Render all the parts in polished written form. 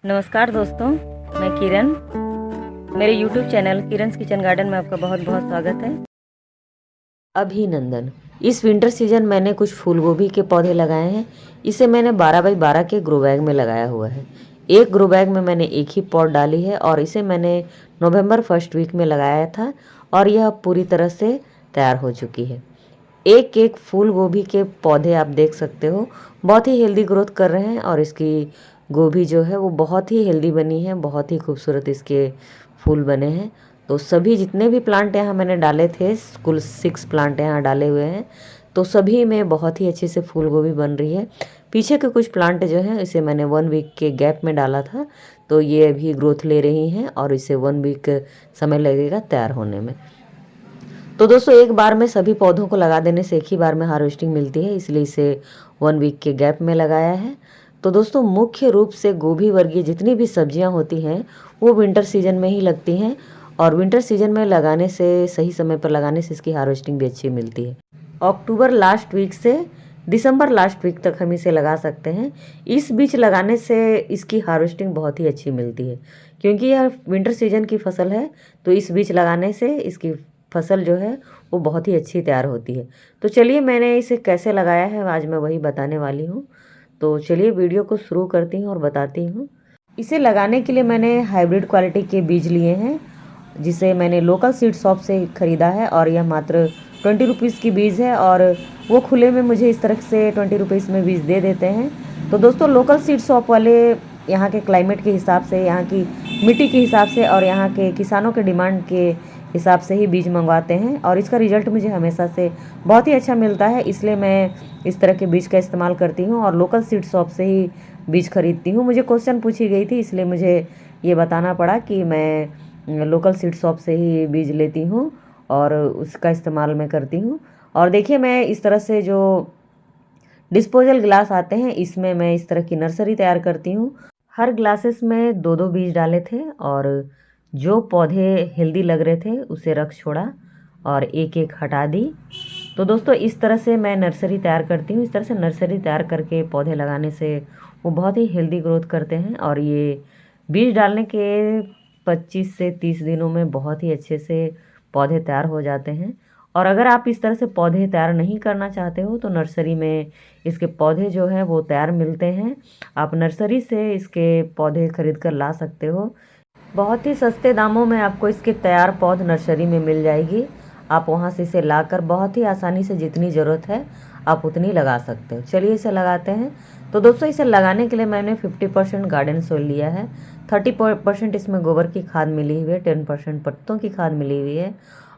नमस्कार दोस्तों, मैं किरण। मेरे YouTube चैनल किरण's किचन गार्डन में आपका बहुत बहुत स्वागत है। अभिनंदन। इस विंटर सीजन मैंने कुछ फूल गोभी के पौधे लगाए हैं। इसे मैंने 12 बाई 12 के ग्रो बैग में लगाया हुआ है। एक ग्रो बैग में मैंने एक ही पॉट डाली है और इसे मैंने नवंबर फर्स्ट वीक में लगाया था और यह पूरी तरह से तैयार हो चुकी है। एक एक फूल गोभी के पौधे आप देख सकते हो, बहुत ही हेल्दी ग्रोथ कर रहे हैं और इसकी गोभी जो है वो बहुत ही हेल्दी बनी है, बहुत ही खूबसूरत इसके फूल बने हैं। तो सभी जितने भी प्लांट यहाँ मैंने डाले थे, कुल 6 प्लांट यहाँ डाले हुए हैं, तो सभी में बहुत ही अच्छे से फूल गोभी बन रही है। पीछे के कुछ प्लांट जो हैं इसे मैंने 1 वीक के गैप में डाला था, तो ये अभी ग्रोथ ले रही हैं और इसे 1 वीक समय लगेगा तैयार होने में। तो दोस्तों, एक बार में सभी पौधों को लगा देने से एक ही बार में हार्वेस्टिंग मिलती है, इसलिए इसे 1 वीक के गैप में लगाया है। तो दोस्तों, मुख्य रूप से गोभी वर्गीय जितनी भी सब्जियां होती हैं वो विंटर सीजन में ही लगती हैं और विंटर सीजन में लगाने से, सही समय पर लगाने से इसकी हार्वेस्टिंग भी अच्छी मिलती है। अक्टूबर लास्ट वीक से दिसंबर लास्ट वीक तक हम इसे लगा सकते हैं। इस बीच लगाने से इसकी हार्वेस्टिंग बहुत ही अच्छी मिलती है, क्योंकि यह विंटर सीजन की फसल है। तो इस बीच लगाने से इसकी फसल जो है वो बहुत ही अच्छी तैयार होती है। तो चलिए, मैंने इसे कैसे लगाया है आज मैं वही बताने वाली हूँ। तो चलिए वीडियो को शुरू करती हूँ और बताती हूँ। इसे लगाने के लिए मैंने हाइब्रिड क्वालिटी के बीज लिए हैं, जिसे मैंने लोकल सीड शॉप से ख़रीदा है और यह मात्र 20 रुपीज़ की बीज है और वो खुले में मुझे इस तरह से 20 रुपीज़ में बीज दे देते हैं। तो दोस्तों, लोकल सीड शॉप वाले यहाँ के क्लाइमेट के हिसाब से, यहाँ की मिट्टी के हिसाब से और यहाँ के किसानों के डिमांड के हिसाब से ही बीज मंगवाते हैं और इसका रिजल्ट मुझे हमेशा से बहुत ही अच्छा मिलता है। इसलिए मैं इस तरह के बीज का इस्तेमाल करती हूँ और लोकल सीड शॉप से ही बीज खरीदती हूँ। मुझे क्वेश्चन पूछी गई थी, इसलिए मुझे ये बताना पड़ा कि मैं लोकल सीड शॉप से ही बीज लेती हूँ और उसका इस्तेमाल मैं करती हूँ। और देखिए, मैं इस तरह से जो डिस्पोजल ग्लास आते हैं, इसमें मैं इस तरह की नर्सरी तैयार करती हूँ। हर ग्लासेस में 2-2 बीज डाले थे और जो पौधे हेल्दी लग रहे थे उसे रख छोड़ा और एक एक हटा दी। तो दोस्तों, इस तरह से मैं नर्सरी तैयार करती हूँ। इस तरह से नर्सरी तैयार करके पौधे लगाने से वो बहुत ही हेल्दी ग्रोथ करते हैं और ये बीज डालने के 25 से 30 दिनों में बहुत ही अच्छे से पौधे तैयार हो जाते हैं। और अगर आप इस तरह से पौधे तैयार नहीं करना चाहते हो तो नर्सरी में इसके पौधे जो है वो तैयार मिलते हैं। आप नर्सरी से इसके पौधे खरीद कर ला सकते हो। बहुत ही सस्ते दामों में आपको इसके तैयार पौध नर्सरी में मिल जाएगी। आप वहाँ से इसे लाकर बहुत ही आसानी से जितनी ज़रूरत है आप उतनी लगा सकते हो। चलिए इसे लगाते हैं। तो दोस्तों, इसे लगाने के लिए मैंने 50% गार्डन सॉइल लिया है, 30% इसमें गोबर की खाद मिली हुई है, 10% पत्तों की खाद मिली हुई है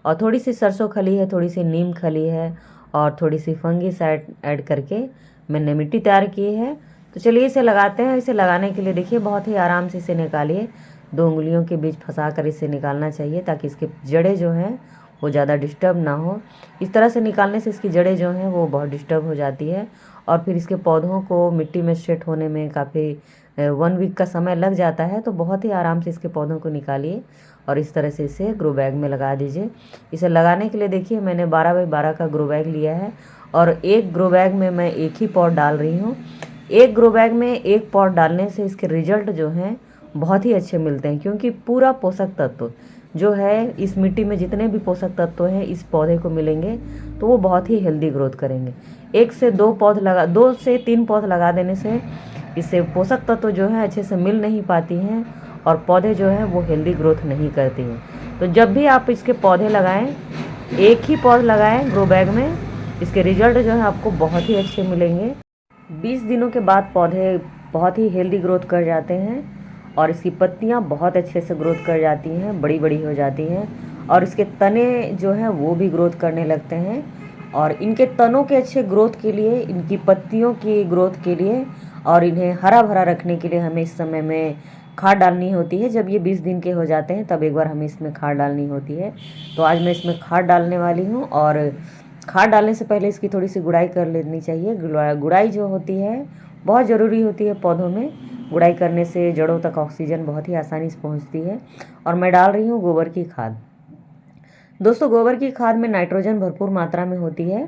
और थोड़ी सी सरसों खली है, थोड़ी सी नीम खली है और थोड़ी सी फंगीसाइड ऐड करके मैंने मिट्टी तैयार की है। तो चलिए इसे लगाते हैं। इसे लगाने के लिए देखिए, बहुत ही आराम से इसे निकालिए। 2 उंगलियों के बीच फंसा कर इसे निकालना चाहिए ताकि इसके जड़ें जो हैं वो ज़्यादा डिस्टर्ब ना हो। इस तरह से निकालने से इसकी जड़ें जो हैं वो बहुत डिस्टर्ब हो जाती है और फिर इसके पौधों को मिट्टी में सेट होने में काफ़ी 1 वीक का समय लग जाता है। तो बहुत ही आराम से इसके पौधों को निकालिए और इस तरह से इसे ग्रो बैग में लगा दीजिए। इसे लगाने के लिए देखिए, मैंने 12 बाई 12 का ग्रो बैग लिया है और एक ग्रो बैग में मैं एक ही पॉट डाल रही हूँ। एक ग्रो बैग में एक पॉट डालने से इसके रिजल्ट जो हैं बहुत ही अच्छे मिलते हैं, क्योंकि पूरा पोषक तत्व जो है इस मिट्टी में, जितने भी पोषक तत्व हैं इस पौधे को मिलेंगे तो वो बहुत ही हेल्दी ग्रोथ करेंगे। 1 से 2 से 3 पौध लगा देने से इससे पोषक तत्व जो है अच्छे से मिल नहीं पाती हैं और पौधे जो है वो हेल्दी ग्रोथ नहीं करती हैं। तो जब भी आप इसके पौधे लगाएं, एक ही पौध लगाएं ग्रो बैग में, इसके रिजल्ट जो है आपको बहुत ही अच्छे मिलेंगे। 20 दिनों के बाद पौधे बहुत ही हेल्दी ग्रोथ कर जाते हैं और इसकी पत्तियां बहुत अच्छे से ग्रोथ कर जाती हैं, बड़ी बड़ी हो जाती हैं और इसके तने जो हैं वो भी ग्रोथ करने लगते हैं। और इनके तनों के अच्छे ग्रोथ के लिए, इनकी पत्तियों की ग्रोथ के लिए और इन्हें हरा भरा रखने के लिए हमें इस समय में खाद डालनी होती है। जब ये 20 दिन के हो जाते हैं तब एक बार हमें इसमें खाद डालनी होती है। तो आज मैं इसमें खाद डालने वाली हूँ और खाद डालने से पहले इसकी थोड़ी सी गुड़ाई कर लेनी चाहिए। गुड़ाई जो होती है बहुत ज़रूरी होती है पौधों में। गुड़ाई करने से जड़ों तक ऑक्सीजन बहुत ही आसानी से पहुंचती है। और मैं डाल रही हूँ गोबर की खाद। दोस्तों, गोबर की खाद में नाइट्रोजन भरपूर मात्रा में होती है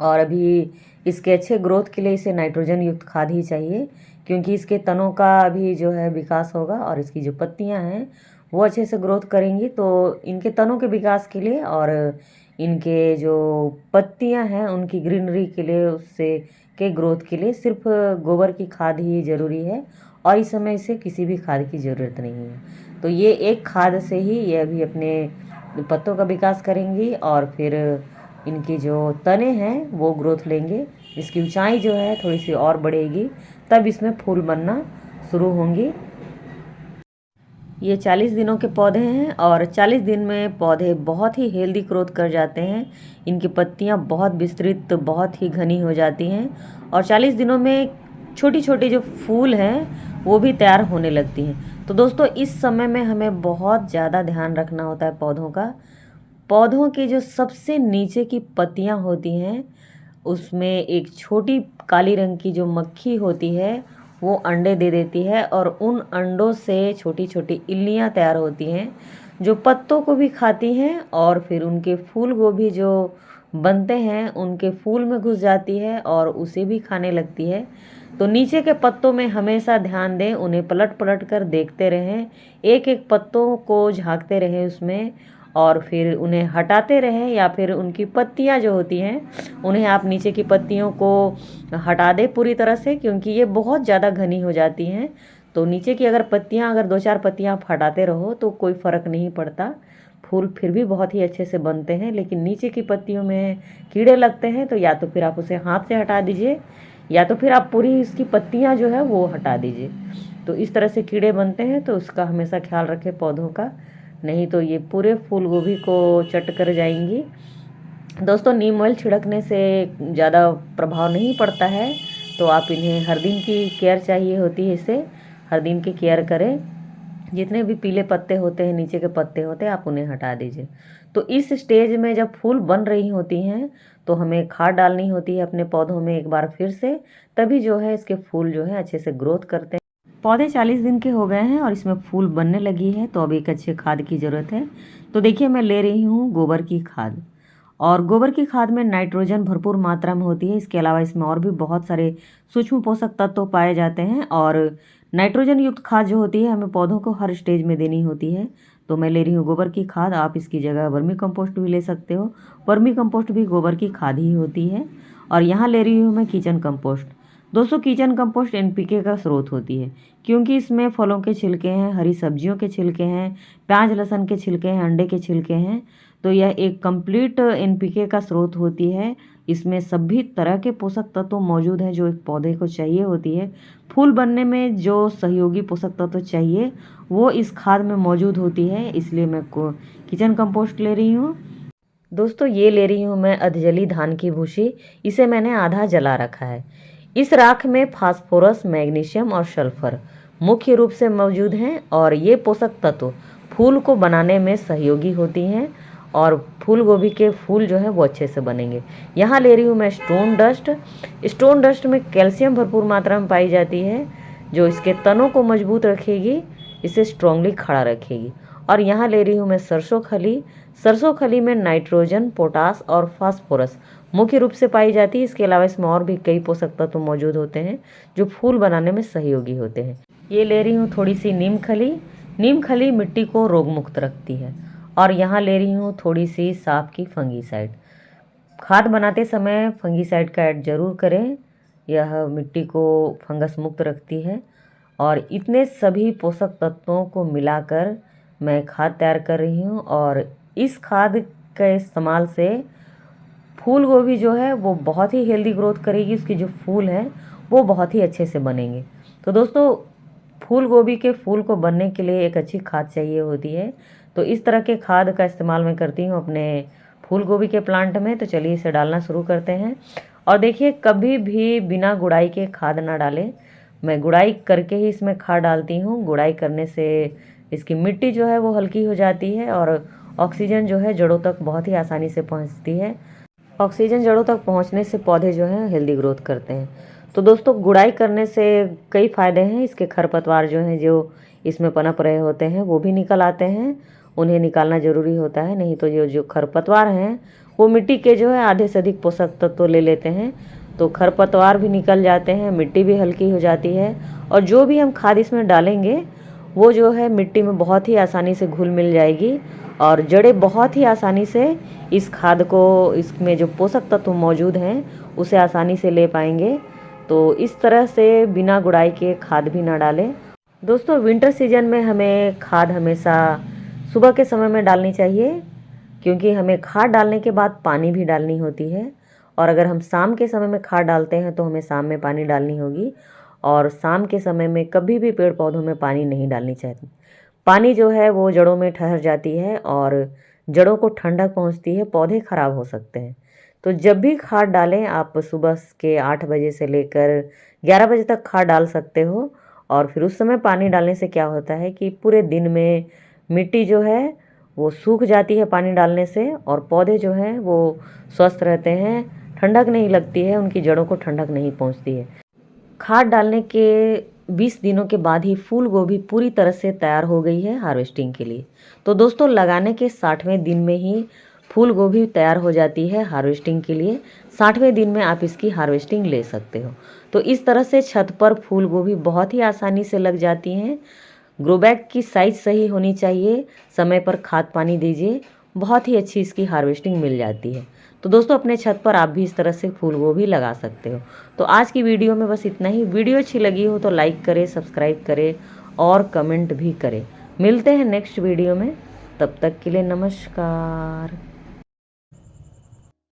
और अभी इसके अच्छे ग्रोथ के लिए इसे नाइट्रोजन युक्त खाद ही चाहिए, क्योंकि इसके तनों का भी जो है विकास होगा और इसकी जो पत्तियां हैं वो अच्छे से ग्रोथ करेंगी। तो इनके तनों के विकास के लिए और इनके जो पत्तियां हैं उनकी ग्रीनरी के लिए, उससे के ग्रोथ के लिए सिर्फ गोबर की खाद ही ज़रूरी है और इस समय इसे किसी भी खाद की ज़रूरत नहीं है। तो ये एक खाद से ही ये अभी अपने पत्तों का विकास करेंगी और फिर इनकी जो तने हैं वो ग्रोथ लेंगे, इसकी ऊंचाई जो है थोड़ी सी और बढ़ेगी, तब इसमें फूल बनना शुरू होंगी। ये 40 दिनों के पौधे हैं और 40 दिन में पौधे बहुत ही हेल्दी ग्रोथ कर जाते हैं। इनकी पत्तियां बहुत विस्तृत, बहुत ही घनी हो जाती हैं और 40 दिनों में छोटी छोटी जो फूल हैं वो भी तैयार होने लगती हैं। तो दोस्तों इस समय में हमें बहुत ज़्यादा ध्यान रखना होता है पौधों का। पौधों के जो सबसे नीचे की पत्तियां होती हैं उसमें एक छोटी काली रंग की जो मक्खी होती है वो अंडे दे देती है और उन अंडों से छोटी छोटी इल्लियाँ तैयार होती हैं जो पत्तों को भी खाती हैं और फिर उनके फूल गोभी जो बनते हैं उनके फूल में घुस जाती है और उसे भी खाने लगती है। तो नीचे के पत्तों में हमेशा ध्यान दें, उन्हें पलट पलट कर देखते रहें, एक एक पत्तों को झांकते रहें उसमें और फिर उन्हें हटाते रहें, या फिर उनकी पत्तियां जो होती हैं उन्हें आप नीचे की पत्तियों को हटा दें पूरी तरह से, क्योंकि ये बहुत ज़्यादा घनी हो जाती हैं। तो नीचे की अगर पत्तियां, अगर 2-4 पत्तियां आप हटाते रहो तो कोई फ़र्क नहीं पड़ता, फूल फिर भी बहुत ही अच्छे से बनते हैं। लेकिन नीचे की पत्तियों में कीड़े लगते हैं तो या तो फिर आप उसे हाथ से हटा दीजिए या तो फिर आप पूरी इसकी पत्तियां जो है वो हटा दीजिए। तो इस तरह से कीड़े बनते हैं, तो उसका हमेशा ख्याल रखें पौधों का, नहीं तो ये पूरे फूल गोभी को चट कर जाएंगी। दोस्तों नीम ऑयल छिड़कने से ज़्यादा प्रभाव नहीं पड़ता है, तो आप इन्हें हर दिन की केयर चाहिए होती है, इसे हर दिन की केयर करें। जितने भी पीले पत्ते होते हैं, नीचे के पत्ते होते हैं, आप उन्हें हटा दीजिए। तो इस स्टेज में जब फूल बन रही होती हैं तो हमें खाद डालनी होती है अपने पौधों में एक बार फिर से, तभी जो है इसके फूल जो है अच्छे से ग्रोथ करते हैं। पौधे 40 दिन के हो गए हैं और इसमें फूल बनने लगी है, तो अब एक अच्छे खाद की ज़रूरत है। तो देखिए मैं ले रही हूँ गोबर की खाद, और गोबर की खाद में नाइट्रोजन भरपूर मात्रा में होती है। इसके अलावा इसमें और भी बहुत सारे सूक्ष्म पोषक तत्व पाए जाते हैं और नाइट्रोजन युक्त खाद जो होती है हमें पौधों को हर स्टेज में देनी होती है। तो मैं ले रही हूँ गोबर की खाद, आप इसकी जगह वर्मी कंपोस्ट भी ले सकते हो, वर्मी कंपोस्ट भी गोबर की खाद ही होती है। और यहाँ ले रही हूँ मैं किचन कंपोस्ट। दोस्तों किचन कंपोस्ट एनपीके का स्रोत होती है, क्योंकि इसमें फलों के छिलके हैं, हरी सब्जियों के छिलके हैं, प्याज लहसुन के छिलके हैं, अंडे के छिलके हैं। तो यह एक कंप्लीट एनपीके का स्रोत होती है। इसमें सभी तरह के पोषक तत्व मौजूद हैं जो एक पौधे को चाहिए होती है। फूल बनने में जो सहयोगी पोषक तत्व चाहिए वो इस खाद में मौजूद होती है, इसलिए मैं किचन कंपोस्ट ले रही हूँ। दोस्तों ये ले रही हूँ मैं अधजली धान की भूसी, इसे मैंने आधा जला रखा है। इस राख में फास्फोरस, मैग्नीशियम और सल्फर मुख्य रूप से मौजूद हैं और ये पोषक तत्व फूल को बनाने में सहयोगी होती हैं और फूल गोभी के फूल जो है वो अच्छे से बनेंगे। यहाँ ले रही हूँ मैं स्टोन डस्ट। स्टोन डस्ट में कैल्शियम भरपूर मात्रा में पाई जाती है जो इसके तनों को मजबूत रखेगी, इसे स्ट्रांगली खड़ा रखेगी। और यहाँ ले रही हूँ मैं सरसों खली। सरसों खली में नाइट्रोजन, पोटास और फास्फोरस मुख्य रूप से पाई जाती है। इसके अलावा इसमें और भी कई पोषक तत्व मौजूद होते हैं जो फूल बनाने में सहयोगी होते हैं। ये ले रही हूँ थोड़ी सी नीम खली। नीम खली मिट्टी को रोग मुक्त रखती है। और यहाँ ले रही हूँ थोड़ी सी सांप की फंगीसाइड। खाद बनाते समय फंगीसाइड का ऐड जरूर करें, यह मिट्टी को फंगस मुक्त रखती है। और इतने सभी पोषक तत्वों को मिलाकर मैं खाद तैयार कर रही हूँ और इस खाद के इस्तेमाल से फूल गोभी जो है वो बहुत ही हेल्दी ग्रोथ करेगी, उसके जो फूल हैं वो बहुत ही अच्छे से बनेंगे। तो दोस्तों फूल गोभी के फूल को बनने के लिए एक अच्छी खाद चाहिए होती है, तो इस तरह के खाद का इस्तेमाल मैं करती हूँ अपने फूल गोभी के प्लांट में। तो चलिए इसे डालना शुरू करते हैं। और देखिए कभी भी बिना गुड़ाई के खाद ना डालें, मैं गुड़ाई करके ही इसमें खाद डालती हूँ। गुड़ाई करने से इसकी मिट्टी जो है वो हल्की हो जाती है और ऑक्सीजन जो है जड़ों तक बहुत ही आसानी से पहुँचती है। ऑक्सीजन जड़ों तक पहुँचने से पौधे जो हैं हेल्दी ग्रोथ करते हैं। तो दोस्तों गुड़ाई करने से कई फ़ायदे हैं। इसके खरपतवार जो हैं जो इसमें पनप रहे होते हैं वो भी निकल आते हैं, उन्हें निकालना ज़रूरी होता है, नहीं तो जो खरपतवार हैं वो मिट्टी के जो है आधे से अधिक पोषक तत्व ले लेते हैं। तो खरपतवार भी निकल जाते हैं, मिट्टी भी हल्की हो जाती है और जो भी हम खाद इसमें डालेंगे वो जो है मिट्टी में बहुत ही आसानी से घुल मिल जाएगी और जड़ें बहुत ही आसानी से इस खाद को, इसमें जो पोषक तत्व मौजूद हैं उसे आसानी से ले पाएंगे। तो इस तरह से बिना गुड़ाई के खाद भी ना डालें। दोस्तों, विंटर सीजन में हमें खाद हमेशा सुबह के समय में डालनी चाहिए, क्योंकि हमें खाद डालने के बाद पानी भी डालनी होती है। और अगर हम शाम के समय में खाद डालते हैं तो हमें शाम में पानी डालनी होगी, और शाम के समय में कभी भी पेड़ पौधों में पानी नहीं डालनी चाहिए। पानी जो है वो जड़ों में ठहर जाती है और जड़ों को ठंडक पहुंचती है, पौधे खराब हो सकते हैं। तो जब भी खाद डालें आप सुबह के 8 बजे से लेकर 11 बजे तक खाद डाल सकते हो। और फिर उस समय पानी डालने से क्या होता है कि पूरे दिन में मिट्टी जो है वो सूख जाती है पानी डालने से, और पौधे जो हैं वो स्वस्थ रहते हैं, ठंडक नहीं लगती है, उनकी जड़ों को ठंडक नहीं पहुंचती है। खाद डालने के 20 दिनों के बाद ही फूल गोभी पूरी तरह से तैयार हो गई है हार्वेस्टिंग के लिए। तो दोस्तों, लगाने के 60वें दिन में ही फूल गोभी तैयार हो जाती है हार्वेस्टिंग के लिए। 60वें दिन में आप इसकी हार्वेस्टिंग ले सकते हो। तो इस तरह से छत पर फूल गोभी बहुत ही आसानी से लग जाती हैं। ग्रो बैग की साइज़ सही होनी चाहिए, समय पर खाद पानी दीजिए, बहुत ही अच्छी इसकी हार्वेस्टिंग मिल जाती है। तो दोस्तों, अपने छत पर आप भी इस तरह से फूल गोभी लगा सकते हो। तो आज की वीडियो में बस इतना ही। वीडियो अच्छी लगी हो तो लाइक करें, सब्सक्राइब करें और कमेंट भी करें। मिलते हैं नेक्स्ट वीडियो में, तब तक के लिए नमस्कार।